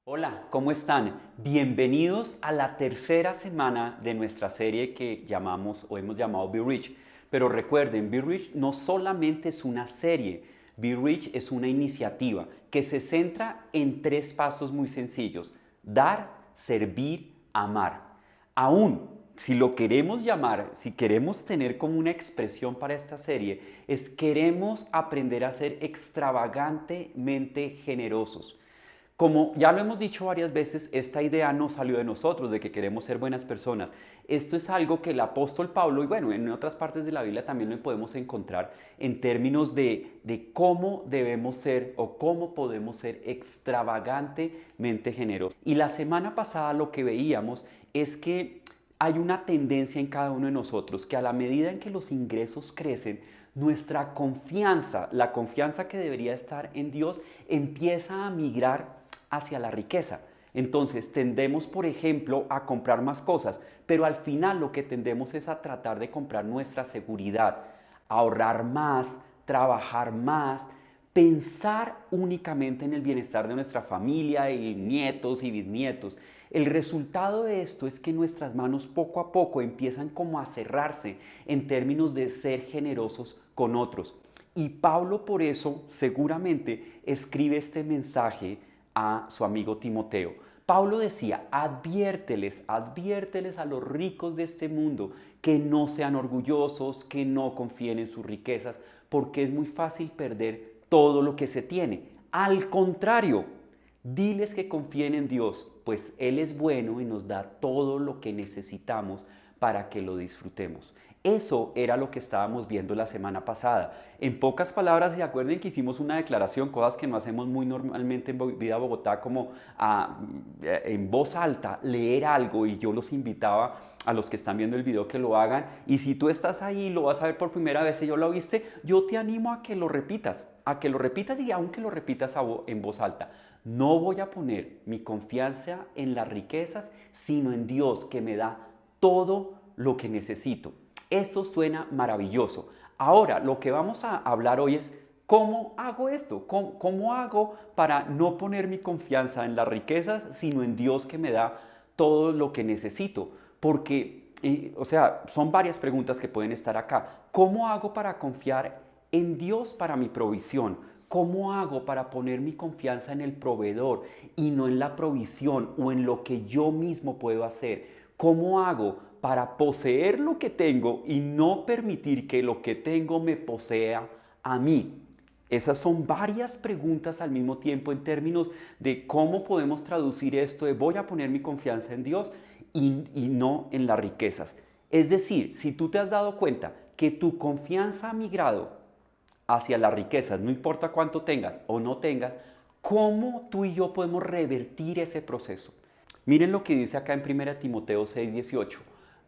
Hola, ¿cómo están? Bienvenidos a la tercera semana de nuestra serie que llamamos o hemos llamado Be Rich. Pero recuerden, Be Rich no solamente es una serie, Be Rich es una iniciativa que se centra en tres pasos muy sencillos: dar, servir, amar. Aún, si lo queremos llamar, si queremos tener como una expresión para esta serie, es queremos aprender a ser extravagantemente generosos. Como ya lo hemos dicho varias veces, esta idea no salió de nosotros, de que queremos ser buenas personas. Esto es algo que el apóstol Pablo, y bueno, en otras partes de la Biblia también lo podemos encontrar en términos de cómo debemos ser o cómo podemos ser extravagantemente generosos. Y la semana pasada lo que veíamos es que hay una tendencia en cada uno de nosotros que a la medida en que los ingresos crecen, nuestra confianza, la confianza que debería estar en Dios, empieza a migrar hacia la riqueza. Entonces tendemos, por ejemplo, a comprar más cosas, pero al final lo que tendemos es a tratar de comprar nuestra seguridad, ahorrar más, trabajar más, pensar únicamente en el bienestar de nuestra familia y nietos y bisnietos. El resultado de esto es que nuestras manos poco a poco empiezan como a cerrarse en términos de ser generosos con otros. Y Pablo por eso seguramente escribe este mensaje a su amigo Timoteo. Pablo decía: adviérteles, adviérteles a los ricos de este mundo que no sean orgullosos, que no confíen en sus riquezas, porque es muy fácil perder todo lo que se tiene. Al contrario, diles que confíen en Dios, pues Él es bueno y nos da todo lo que necesitamos para que lo disfrutemos. Eso era lo que estábamos viendo la semana pasada. En pocas palabras, ¿se acuerdan que hicimos una declaración, cosas que no hacemos muy normalmente en Vida Bogotá, como en voz alta leer algo? Y yo los invitaba a los que están viendo el video que lo hagan. Y si tú estás ahí y lo vas a ver por primera vez y yo lo viste, yo te animo a que lo repitas, y aunque lo repitas en voz alta. No voy a poner mi confianza en las riquezas, sino en Dios, que me da todo lo que necesito. Eso suena maravilloso. Ahora, lo que vamos a hablar hoy es cómo hago esto, cómo hago para no poner mi confianza en las riquezas, sino en Dios, que me da todo lo que necesito. Porque, o sea, son varias preguntas que pueden estar acá. ¿Cómo hago para confiar en Dios para mi provisión? ¿Cómo hago para poner mi confianza en el proveedor y no en la provisión o en lo que yo mismo puedo hacer? ¿Cómo hago para poseer lo que tengo y no permitir que lo que tengo me posea a mí? Esas son varias preguntas al mismo tiempo en términos de cómo podemos traducir esto de voy a poner mi confianza en Dios y no en las riquezas. Es decir, si tú te has dado cuenta que tu confianza ha migrado hacia las riquezas, no importa cuánto tengas o no tengas, ¿cómo tú y yo podemos revertir ese proceso? Miren lo que dice acá en 1 Timoteo 6:18.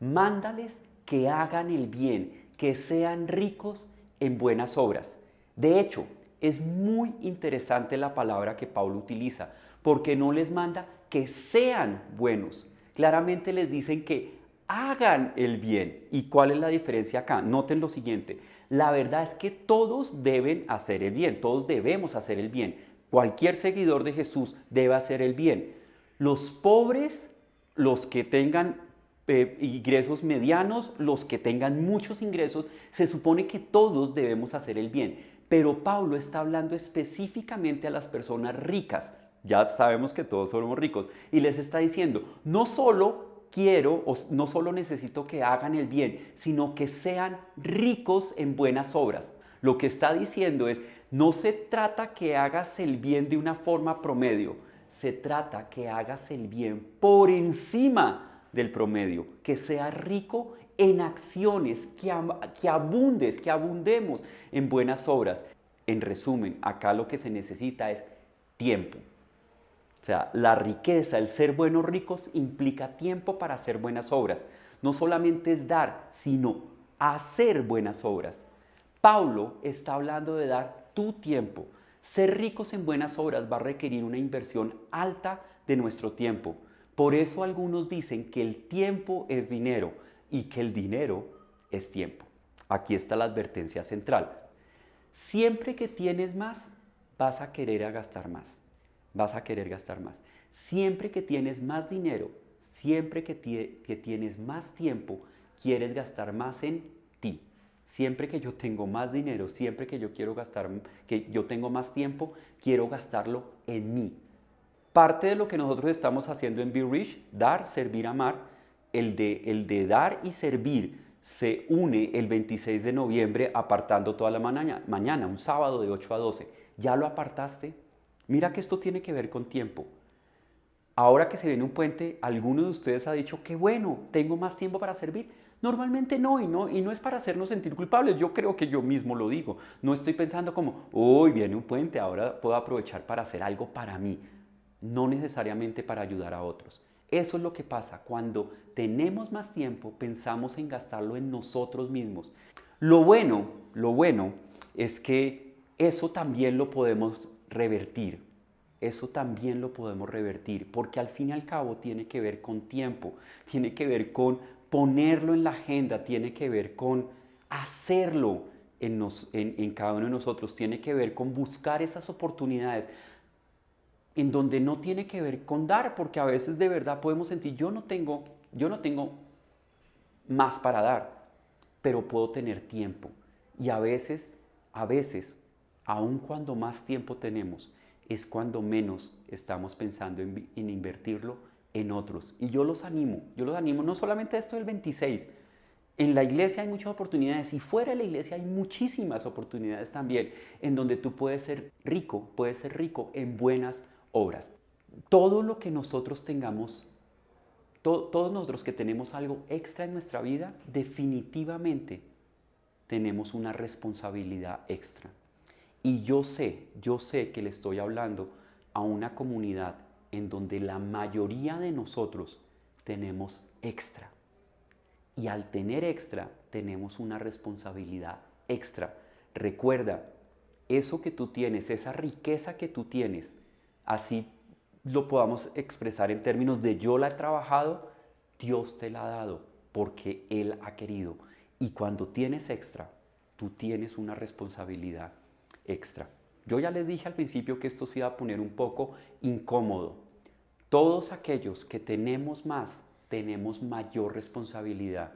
Mándales que hagan el bien, que sean ricos en buenas obras. De hecho, es muy interesante la palabra que Pablo utiliza, porque no les manda que sean buenos. Claramente les dicen que hagan el bien. ¿Y cuál es la diferencia acá? Noten lo siguiente: la verdad es que todos deben hacer el bien, todos debemos hacer el bien. Cualquier seguidor de Jesús debe hacer el bien. Los pobres, los que tengan ingresos medianos, los que tengan muchos ingresos, se supone que todos debemos hacer el bien. Pero Pablo está hablando específicamente a las personas ricas. Ya sabemos que todos somos ricos. Y les está diciendo: no solo quiero o no solo necesito que hagan el bien, sino que sean ricos en buenas obras. Lo que está diciendo es: no se trata que hagas el bien de una forma promedio, se trata que hagas el bien por encima del promedio, que seas rico en acciones, que abundes, que abundemos en buenas obras. En resumen, acá lo que se necesita es tiempo. O sea, la riqueza, el ser buenos ricos, implica tiempo para hacer buenas obras. No solamente es dar, sino hacer buenas obras. Pablo está hablando de dar tu tiempo. Ser ricos en buenas obras va a requerir una inversión alta de nuestro tiempo. Por eso algunos dicen que el tiempo es dinero y que el dinero es tiempo. Aquí está la advertencia central. Siempre que tienes más, vas a querer gastar más. Vas a querer gastar más. Siempre que tienes más dinero, siempre que tienes más tiempo, quieres gastar más en ti. Siempre que yo tengo más dinero, siempre que yo quiero gastar, que yo tengo más tiempo, quiero gastarlo en mí. Parte de lo que nosotros estamos haciendo en Be Rich, dar, servir, amar, el de dar y servir se une el 26 de noviembre apartando toda la mañana, un sábado de 8 a 12. ¿Ya lo apartaste? Mira que esto tiene que ver con tiempo. Ahora que se viene un puente, ¿alguno de ustedes ha dicho, qué bueno, tengo más tiempo para servir? Normalmente no, y no es para hacernos sentir culpables. Yo creo que yo mismo lo digo. No estoy pensando como, hoy viene un puente, ahora puedo aprovechar para hacer algo para mí. No necesariamente para ayudar a otros. Eso es lo que pasa. Cuando tenemos más tiempo, pensamos en gastarlo en nosotros mismos. Lo bueno es que eso también lo podemos revertir. Eso también lo podemos revertir, porque al fin y al cabo tiene que ver con tiempo, tiene que ver con ponerlo en la agenda, tiene que ver con hacerlo en cada uno de nosotros, tiene que ver con buscar esas oportunidades en donde no tiene que ver con dar, porque a veces de verdad podemos sentir, yo no tengo más para dar, pero puedo tener tiempo. Y a veces, aun cuando más tiempo tenemos, es cuando menos estamos pensando en invertirlo en otros. Y yo los animo, no solamente a esto del 26. En la iglesia hay muchas oportunidades y fuera de la iglesia hay muchísimas oportunidades también en donde tú puedes ser rico en buenas obras. Todo lo que nosotros tengamos, todos nosotros que tenemos algo extra en nuestra vida, definitivamente tenemos una responsabilidad extra. Y yo sé que le estoy hablando a una comunidad en donde la mayoría de nosotros tenemos extra. Y al tener extra, tenemos una responsabilidad extra. Recuerda, eso que tú tienes, esa riqueza que tú tienes, así lo podamos expresar en términos de yo la he trabajado, Dios te la ha dado porque Él ha querido. Y cuando tienes extra, tú tienes una responsabilidad extra. Yo ya les dije al principio que esto se iba a poner un poco incómodo. Todos aquellos que tenemos más, tenemos mayor responsabilidad.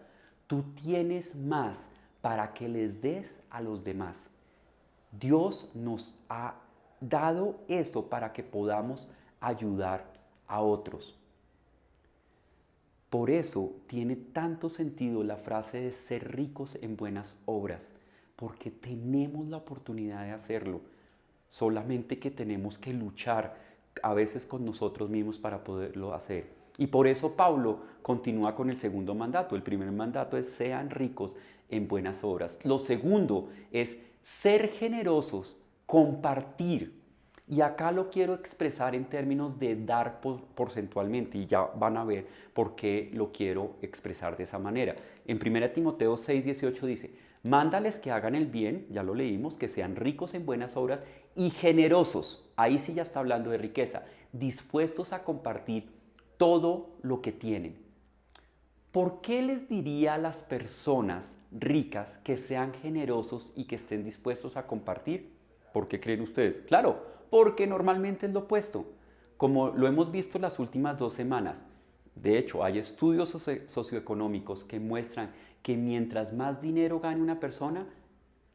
Tú tienes más para que les des a los demás. Dios nos ha dado eso para que podamos ayudar a otros. Por eso tiene tanto sentido la frase de ser ricos en buenas obras, porque tenemos la oportunidad de hacerlo, solamente que tenemos que luchar a veces con nosotros mismos para poderlo hacer. Y por eso Pablo continúa con el segundo mandato. El primer mandato es sean ricos en buenas obras. Lo segundo es ser generosos, compartir. Y acá lo quiero expresar en términos de dar porcentualmente y ya van a ver por qué lo quiero expresar de esa manera. En 1 Timoteo 6:18 dice, mándales que hagan el bien, ya lo leímos, que sean ricos en buenas obras y generosos, ahí sí ya está hablando de riqueza, dispuestos a compartir todo lo que tienen. ¿Por qué les diría a las personas ricas que sean generosos y que estén dispuestos a compartir? ¿Por qué creen ustedes? Claro, porque normalmente es lo opuesto, como lo hemos visto las últimas 2 semanas. De hecho, hay estudios socioeconómicos que muestran que mientras más dinero gane una persona,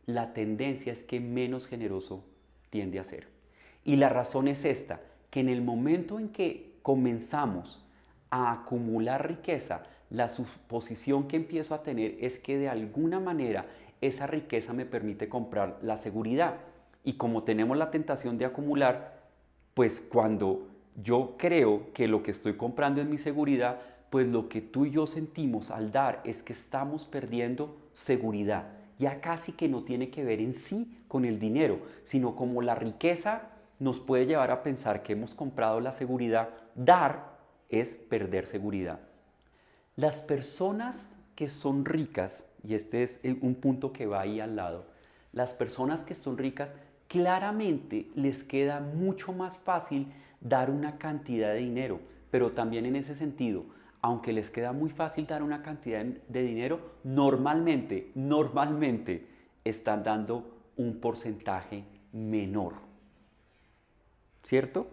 la tendencia es que menos generoso tiende a ser. Y la razón es esta, que en el momento en que comenzamos a acumular riqueza, la suposición que empiezo a tener es que de alguna manera esa riqueza me permite comprar la seguridad. Y como tenemos la tentación de acumular, pues cuando yo creo que lo que estoy comprando es mi seguridad, pues lo que tú y yo sentimos al dar es que estamos perdiendo seguridad. Ya casi que no tiene que ver en sí con el dinero, sino como la riqueza nos puede llevar a pensar que hemos comprado la seguridad, dar es perder seguridad. Las personas que son ricas, y este es un punto que va ahí al lado, las personas que son ricas claramente les queda mucho más fácil dar una cantidad de dinero, pero también en ese sentido, aunque les queda muy fácil dar una cantidad de dinero, normalmente están dando un porcentaje menor. ¿Cierto?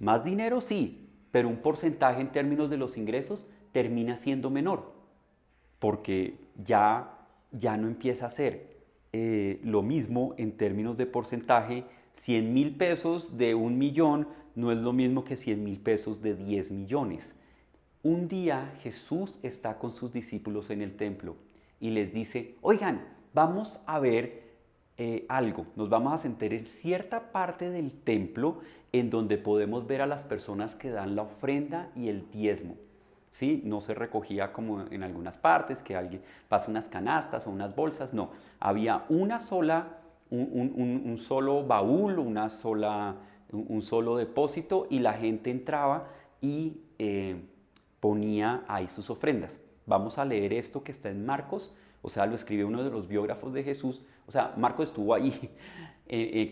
Más dinero sí, pero un porcentaje en términos de los ingresos termina siendo menor, porque ya no empieza a ser lo mismo en términos de porcentaje. 100.000 pesos de 1 millón no es lo mismo que 100.000 pesos de 10 millones. Un día Jesús está con sus discípulos en el templo y les dice, oigan, vamos a ver algo, nos vamos a sentar en cierta parte del templo en donde podemos ver a las personas que dan la ofrenda y el diezmo. ¿Sí? No se recogía como en algunas partes, que alguien pasa unas canastas o unas bolsas, no. Había una sola, un solo baúl, un solo depósito y la gente entraba y ponía ahí sus ofrendas. Vamos a leer esto que está en Marcos, o sea, lo escribe uno de los biógrafos de Jesús, o sea, Marcos estuvo ahí,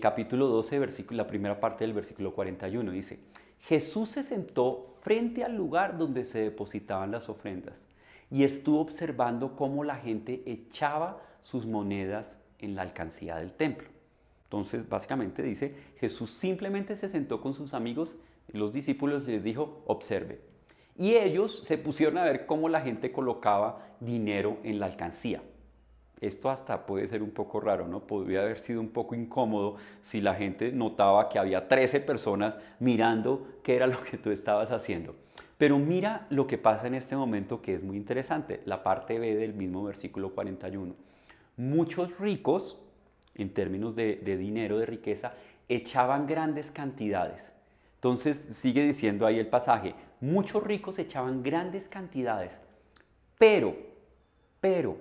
capítulo 12, la primera parte del versículo 41, dice, Jesús se sentó frente al lugar donde se depositaban las ofrendas y estuvo observando cómo la gente echaba sus monedas en la alcancía del templo. Entonces, básicamente dice, Jesús simplemente se sentó con sus amigos, los discípulos, y les dijo, observe. Y ellos se pusieron a ver cómo la gente colocaba dinero en la alcancía. Esto hasta puede ser un poco raro, ¿no? Podría haber sido un poco incómodo si la gente notaba que había 13 personas mirando qué era lo que tú estabas haciendo. Pero mira lo que pasa en este momento, que es muy interesante, la parte B del mismo versículo 41. Muchos ricos, en términos de dinero, de riqueza, echaban grandes cantidades. Entonces sigue diciendo ahí el pasaje, muchos ricos echaban grandes cantidades, pero, pero,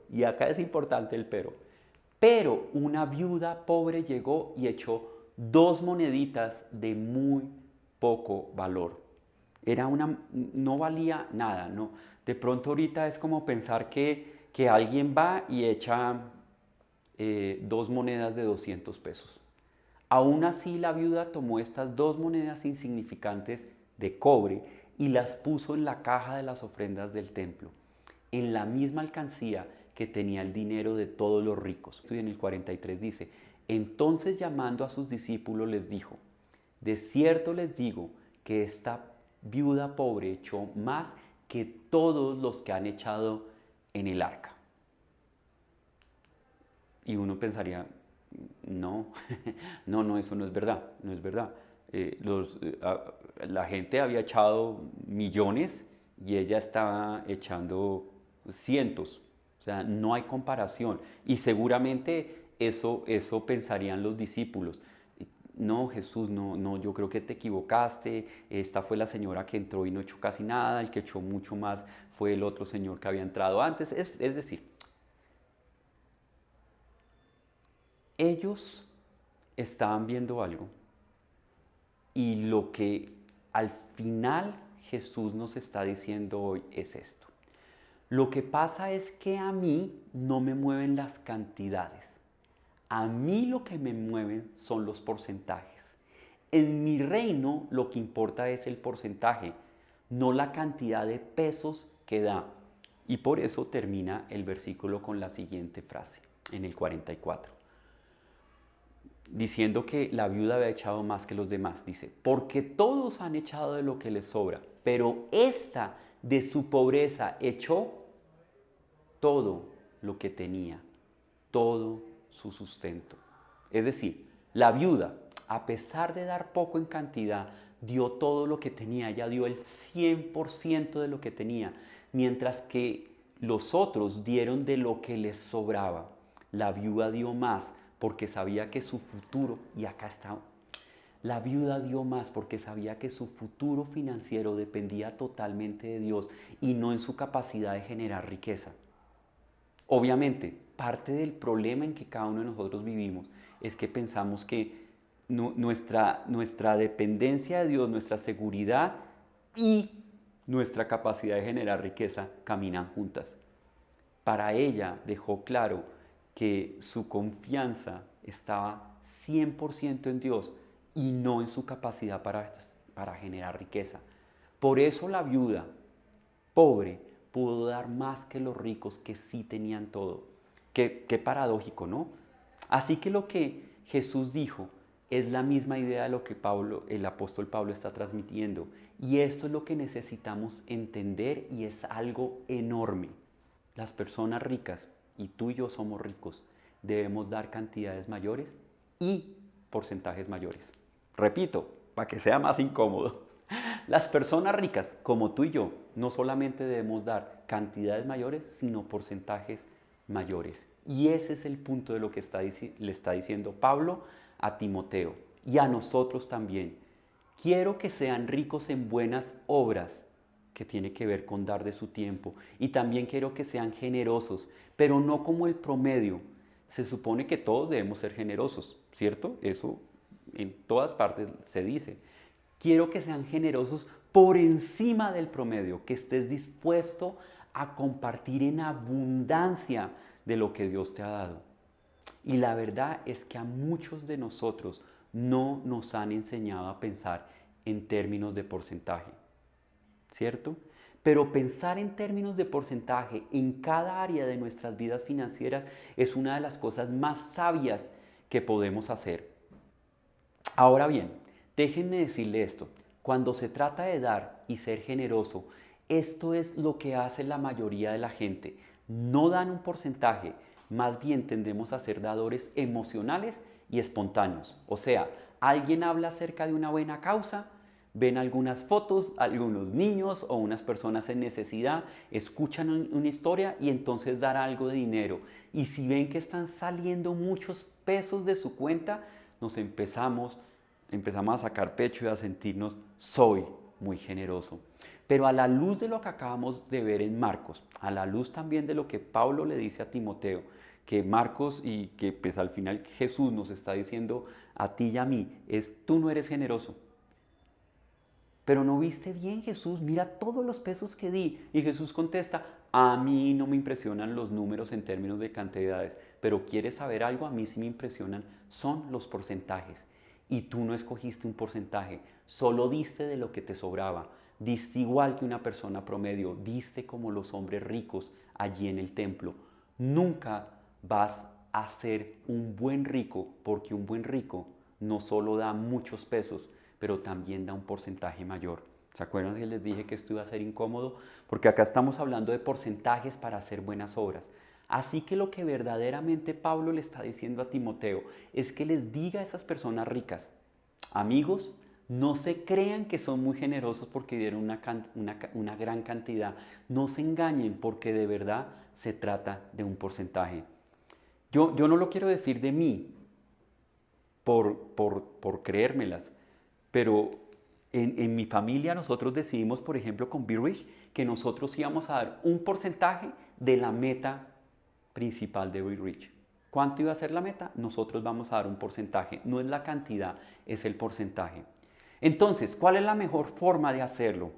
y acá es importante el pero una viuda pobre llegó y echó 2 moneditas de muy poco valor. No valía nada, ¿no? De pronto ahorita es como pensar que alguien va y echa 2 monedas de 200 pesos. Aún así la viuda tomó estas 2 monedas insignificantes de cobre y las puso en la caja de las ofrendas del templo, en la misma alcancía que tenía el dinero de todos los ricos. Y en el 43 dice, entonces llamando a sus discípulos les dijo, de cierto les digo que esta viuda pobre echó más que todos los que han echado en el arca. Y uno pensaría, no, no, eso no es verdad, no es verdad. La gente había echado millones y ella estaba echando cientos. O sea, no hay comparación. Y seguramente eso pensarían los discípulos. No, Jesús, no, yo creo que te equivocaste. Esta fue la señora que entró y no echó casi nada. El que echó mucho más fue el otro señor que había entrado antes. Es decir, ellos estaban viendo algo y lo que al final Jesús nos está diciendo hoy es esto. Lo que pasa es que a mí no me mueven las cantidades. A mí lo que me mueven son los porcentajes. En mi reino lo que importa es el porcentaje, no la cantidad de pesos que da. Y por eso termina el versículo con la siguiente frase, en el 44. Diciendo que la viuda había echado más que los demás. Dice, porque todos han echado de lo que les sobra, pero esta de su pobreza echó todo lo que tenía, todo su sustento. Es decir, la viuda, a pesar de dar poco en cantidad, dio todo lo que tenía, ella dio el 100% de lo que tenía, mientras que los otros dieron de lo que les sobraba. La viuda dio más porque sabía que su futuro, y acá está, la viuda dio más porque sabía que su futuro financiero dependía totalmente de Dios y no en su capacidad de generar riqueza. Obviamente, parte del problema en que cada uno de nosotros vivimos es que pensamos que nuestra dependencia de Dios, nuestra seguridad y nuestra capacidad de generar riqueza caminan juntas. Para ella dejó claro que su confianza estaba 100% en Dios y no en su capacidad para generar riqueza. Por eso la viuda pobre pudo dar más que los ricos que sí tenían todo. Qué paradójico, ¿no? Así que lo que Jesús dijo es la misma idea de lo que el apóstol Pablo está transmitiendo. Y esto es lo que necesitamos entender y es algo enorme. Las personas ricas, y tú y yo somos ricos, debemos dar cantidades mayores y porcentajes mayores. Repito, para que sea más incómodo. Las personas ricas, como tú y yo, no solamente debemos dar cantidades mayores, sino porcentajes mayores. Y ese es el punto de lo que le está diciendo Pablo a Timoteo y a nosotros también. Quiero que sean ricos en buenas obras, que tiene que ver con dar de su tiempo. Y también quiero que sean generosos, pero no como el promedio. Se supone que todos debemos ser generosos, ¿cierto? Eso en todas partes se dice. Quiero que sean generosos por encima del promedio, que estés dispuesto a compartir en abundancia de lo que Dios te ha dado. Y la verdad es que a muchos de nosotros no nos han enseñado a pensar en términos de porcentaje, ¿cierto? Pero pensar en términos de porcentaje en cada área de nuestras vidas financieras es una de las cosas más sabias que podemos hacer. Ahora bien, déjenme decirle esto, cuando se trata de dar y ser generoso, esto es lo que hace la mayoría de la gente. No dan un porcentaje, más bien tendemos a ser dadores emocionales y espontáneos. O sea, alguien habla acerca de una buena causa, ven algunas fotos, algunos niños o unas personas en necesidad, escuchan una historia y entonces dar algo de dinero. Y si ven que están saliendo muchos pesos de su cuenta, nos empezamos a sacar pecho y a sentirnos, soy muy generoso. Pero a la luz de lo que acabamos de ver en Marcos, a la luz también de lo que Pablo le dice a Timoteo, que Marcos y que pues al final Jesús nos está diciendo a ti y a mí, es tú no eres generoso. Pero no viste bien, Jesús, mira todos los pesos que di. Y Jesús contesta, a mí no me impresionan los números en términos de cantidades, pero ¿quieres saber algo? A mí sí me impresionan, son los porcentajes. Y tú no escogiste un porcentaje, solo diste de lo que te sobraba. Diste igual que una persona promedio, diste como los hombres ricos allí en el templo. Nunca vas a ser un buen rico, porque un buen rico no solo da muchos pesos, pero también da un porcentaje mayor. ¿Se acuerdan que les dije que esto iba a ser incómodo? Porque acá estamos hablando de porcentajes para hacer buenas obras. Así que lo que verdaderamente Pablo le está diciendo a Timoteo es que les diga a esas personas ricas, amigos, no se crean que son muy generosos porque dieron una gran cantidad. No se engañen porque de verdad se trata de un porcentaje. Yo no lo quiero decir de mí por creérmelas, pero en mi familia nosotros decidimos, por ejemplo, con Be Rich, que nosotros íbamos a dar un porcentaje de la meta principal de Be Rich. ¿Cuánto iba a ser la meta? Nosotros vamos a dar un porcentaje. No es la cantidad, es el porcentaje. Entonces, ¿cuál es la mejor forma de hacerlo?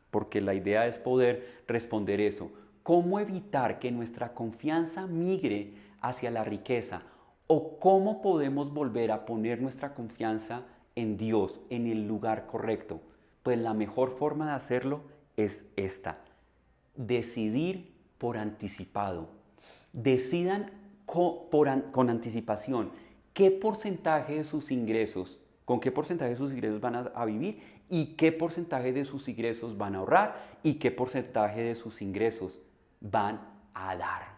Porque la idea es poder responder eso. ¿Cómo evitar que nuestra confianza migre hacia la riqueza? ¿O cómo podemos volver a poner nuestra confianza en Dios, en el lugar correcto? Pues la mejor forma de hacerlo es esta. Decidir por anticipado. Decidan con anticipación qué porcentaje de sus ingresos, con qué porcentaje de sus ingresos van a vivir y qué porcentaje de sus ingresos van a ahorrar y qué porcentaje de sus ingresos van a dar.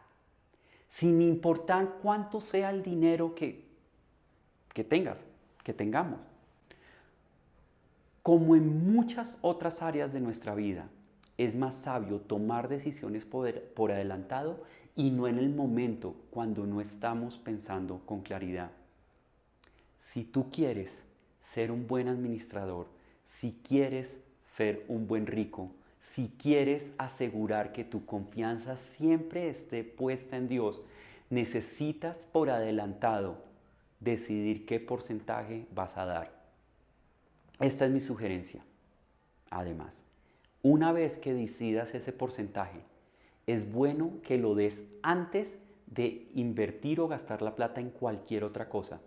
Sin importar cuánto sea el dinero que tengamos. Como en muchas otras áreas de nuestra vida, es más sabio tomar decisiones por adelantado y no en el momento cuando no estamos pensando con claridad. Si tú quieres ser un buen administrador, si quieres ser un buen rico, si quieres asegurar que tu confianza siempre esté puesta en Dios, necesitas por adelantado decidir qué porcentaje vas a dar. Esta es mi sugerencia. Además, una vez que decidas ese porcentaje, es bueno que lo des antes de invertir o gastar la plata en cualquier otra cosa.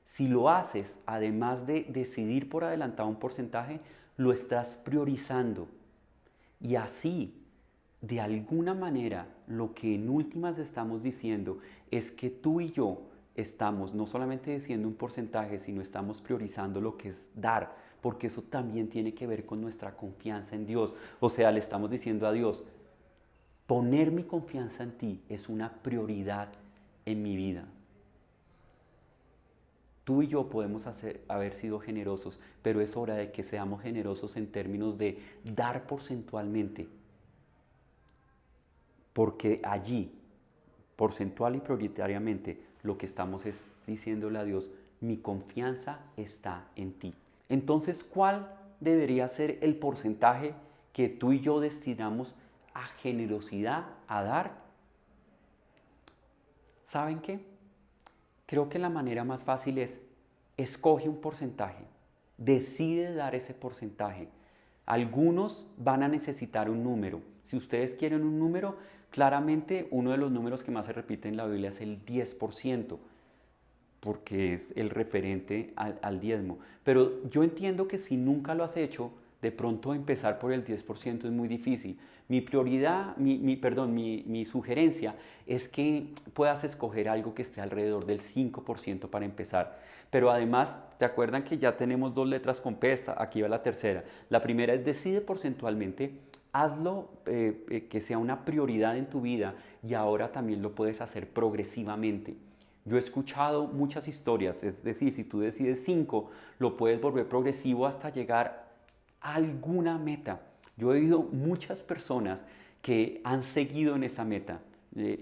Si lo haces, además de decidir por adelantado un porcentaje, lo estás priorizando. Y así, de alguna manera, lo que en últimas estamos diciendo es que tú y yo estamos no solamente diciendo un porcentaje, sino estamos priorizando lo que es dar, porque eso también tiene que ver con nuestra confianza en Dios. O sea, le estamos diciendo a Dios, poner mi confianza en ti es una prioridad en mi vida. Tú y yo podemos haber sido generosos, pero es hora de que seamos generosos en términos de dar porcentualmente, porque allí, porcentual y prioritariamente, lo que estamos es diciéndole a Dios, mi confianza está en ti. Entonces, ¿cuál debería ser el porcentaje que tú y yo destinamos a generosidad, a dar? ¿Saben qué? Creo que la manera más fácil es, escoge un porcentaje, decide dar ese porcentaje. Algunos van a necesitar un número. Si ustedes quieren un número, claramente uno de los números que más se repite en la Biblia es el 10%, porque es el referente al diezmo. Pero yo entiendo que si nunca lo has hecho, de pronto empezar por el 10% es muy difícil. Mi prioridad, mi sugerencia es que puedas escoger algo que esté alrededor del 5% para empezar. Pero además, ¿te acuerdan que ya tenemos dos letras con P? Aquí va la tercera. La primera es decide porcentualmente, hazlo que sea una prioridad en tu vida y ahora también lo puedes hacer progresivamente. Yo he escuchado muchas historias, es decir, si tú decides 5, lo puedes volver progresivo hasta llegar a alguna meta. Yo he oído muchas personas que han seguido en esa meta.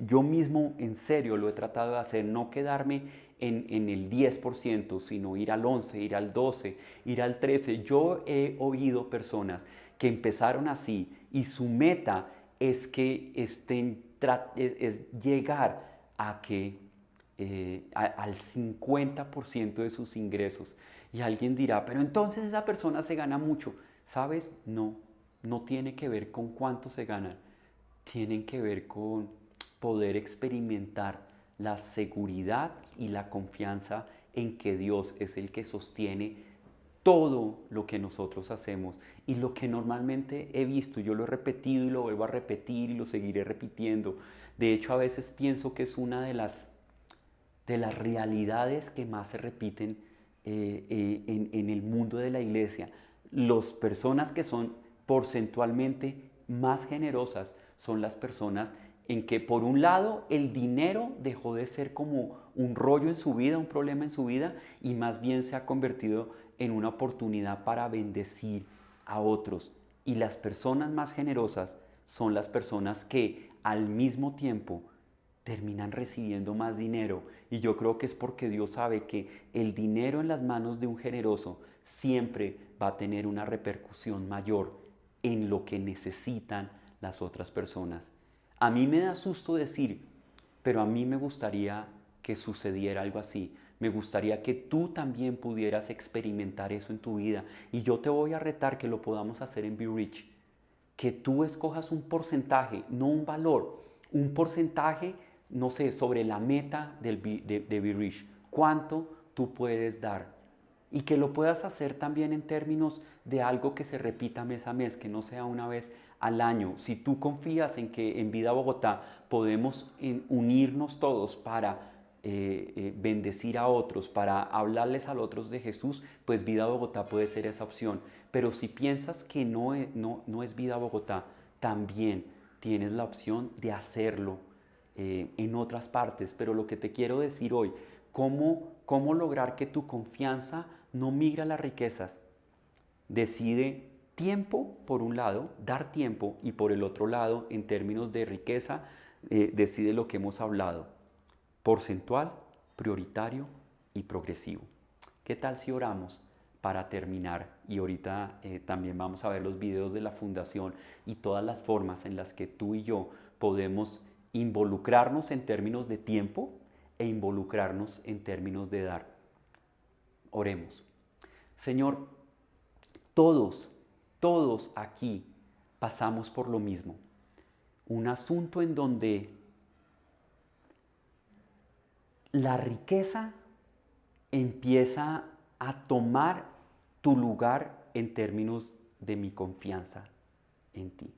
Yo mismo en serio lo he tratado de hacer, no quedarme en el 10%, sino ir al 11, ir al 12, ir al 13. Yo he oído personas que empezaron así y su meta es que es llegar a que al 50% de sus ingresos. Y alguien dirá, pero entonces esa persona se gana mucho. ¿Sabes? No, no tiene que ver con cuánto se ganan. Tienen que ver con poder experimentar la seguridad y la confianza en que Dios es el que sostiene todo lo que nosotros hacemos. Y lo que normalmente he visto, yo lo he repetido y lo vuelvo a repetir y lo seguiré repitiendo. De hecho, a veces pienso que es una de las realidades que más se repiten en el mundo de la iglesia. Las personas que son porcentualmente más generosas son las personas en que por un lado el dinero dejó de ser como un rollo en su vida, un problema en su vida, y más bien se ha convertido en una oportunidad para bendecir a otros. Y las personas más generosas son las personas que al mismo tiempo terminan recibiendo más dinero. Y yo creo que es porque Dios sabe que el dinero en las manos de un generoso siempre va a tener una repercusión mayor en lo que necesitan las otras personas. A mí me da susto decir, pero a mí me gustaría que sucediera algo así. Me gustaría que tú también pudieras experimentar eso en tu vida. Y yo te voy a retar que lo podamos hacer en Be Rich. Que tú escojas un porcentaje, no un valor, un porcentaje, no sé, sobre la meta de Be Rich. ¿Cuánto tú puedes dar? Y que lo puedas hacer también en términos de algo que se repita mes a mes, que no sea una vez al año. Si tú confías en que en Vida Bogotá podemos unirnos todos para bendecir a otros, para hablarles a los otros de Jesús, pues Vida Bogotá puede ser esa opción. Pero si piensas que no es Vida Bogotá, también tienes la opción de hacerlo en otras partes. Pero lo que te quiero decir hoy, ¿cómo lograr que tu confianza no migre a las riquezas? Decide tiempo por un lado, dar tiempo, y por el otro lado, en términos de riqueza, decide lo que hemos hablado: porcentual, prioritario y progresivo. ¿Qué tal si oramos para terminar? Y ahorita también vamos a ver los videos de la fundación y todas las formas en las que tú y yo podemos involucrarnos en términos de tiempo e involucrarnos en términos de dar. Oremos. Señor, todos aquí pasamos por lo mismo. Un asunto en donde la riqueza empieza a tomar tu lugar en términos de mi confianza en ti.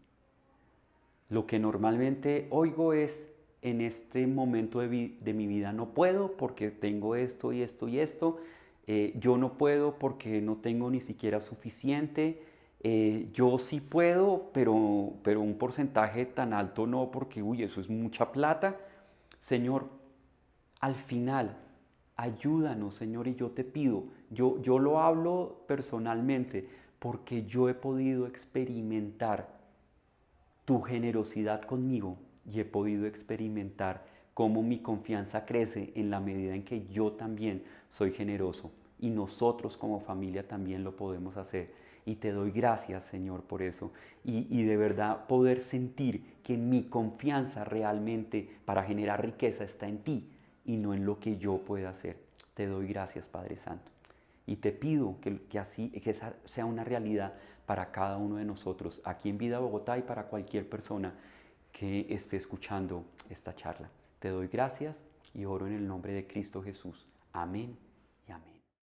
Lo que normalmente oigo es, en este momento de mi vida no puedo porque tengo esto y esto y esto. Yo no puedo porque no tengo ni siquiera suficiente. Yo sí puedo, pero un porcentaje tan alto no, porque uy, eso es mucha plata. Señor, al final, ayúdanos, Señor, y yo te pido, yo lo hablo personalmente, porque yo he podido experimentar tu generosidad conmigo y he podido experimentar cómo mi confianza crece en la medida en que yo también soy generoso y nosotros como familia también lo podemos hacer. Y te doy gracias, Señor, por eso. Y de verdad poder sentir que mi confianza realmente para generar riqueza está en ti y no en lo que yo pueda hacer. Te doy gracias, Padre Santo. Y te pido que esa sea una realidad para cada uno de nosotros, aquí en Vida Bogotá y para cualquier persona que esté escuchando esta charla. Te doy gracias y oro en el nombre de Cristo Jesús. Amén